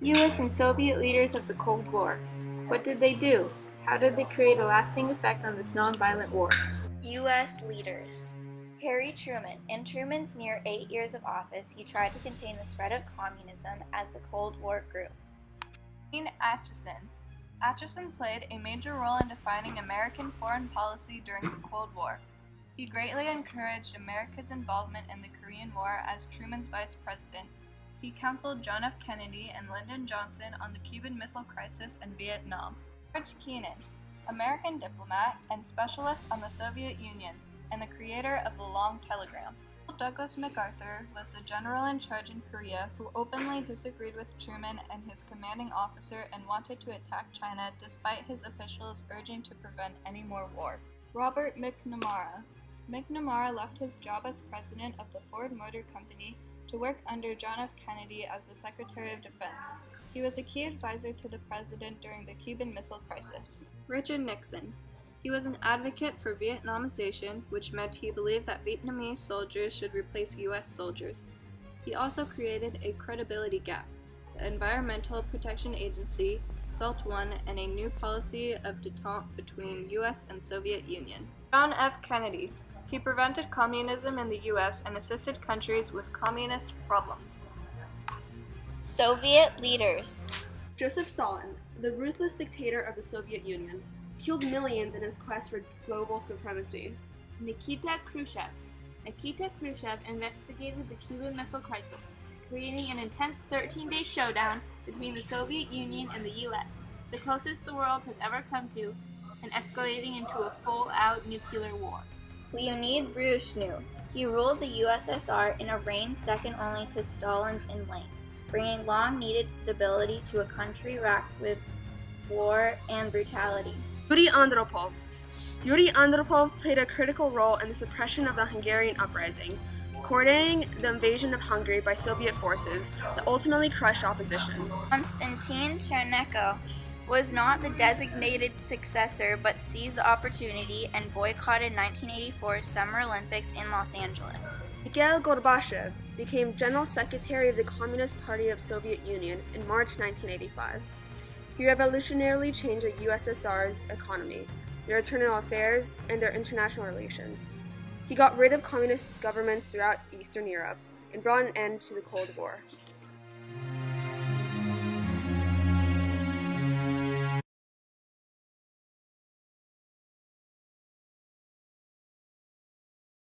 US and Soviet leaders of the Cold War. What did they do? How did they create a lasting effect on this nonviolent war? U.S. leaders. Harry Truman. In Truman's near 8 years of office, he tried to contain the spread of communism as the Cold War grew. Dean Acheson. Acheson played a major role in defining American foreign policy during the Cold War. He greatly encouraged America's involvement in the Korean War as Truman's vice president. He counseled John F. Kennedy and Lyndon Johnson on the Cuban Missile Crisis and Vietnam. George Kennan, American diplomat and specialist on the Soviet Union, and the creator of the Long Telegram. Douglas MacArthur was the general in charge in Korea who openly disagreed with Truman and his commanding officer and wanted to attack China despite his officials urging to prevent any more war. Robert McNamara. McNamara left his job as president of the Ford Motor Company to work under John F. Kennedy as the Secretary of Defense. He was a key advisor to the president during the Cuban Missile Crisis. Richard Nixon. He was an advocate for Vietnamization, which meant he believed that Vietnamese soldiers should replace U.S. soldiers. He also created a credibility gap, the Environmental Protection Agency, SALT I, and a new policy of détente between U.S. and Soviet Union. John F. Kennedy. He prevented communism in the U.S. and assisted countries with communist problems. Soviet leaders. Joseph Stalin, the ruthless dictator of the Soviet Union, killed millions in his quest for global supremacy. Nikita Khrushchev. Nikita Khrushchev investigated the Cuban Missile Crisis, creating an intense 13-day showdown between the Soviet Union and the US, the closest the world has ever come to, and escalating into a full-out nuclear war. Leonid Brezhnev. He ruled the USSR in a reign second only to Stalin's in length, bringing long-needed stability to a country racked with war and brutality. Yuri Andropov. Yuri Andropov played a critical role in the suppression of the Hungarian uprising, coordinating the invasion of Hungary by Soviet forces that ultimately crushed opposition. Konstantin Chernenko was not the designated successor but seized the opportunity and boycotted 1984 Summer Olympics in Los Angeles. Mikhail Gorbachev became General Secretary of the Communist Party of Soviet Union in March 1985. He revolutionarily changed the USSR's economy, their internal affairs, and their international relations. He got rid of communist governments throughout Eastern Europe and brought an end to the Cold War.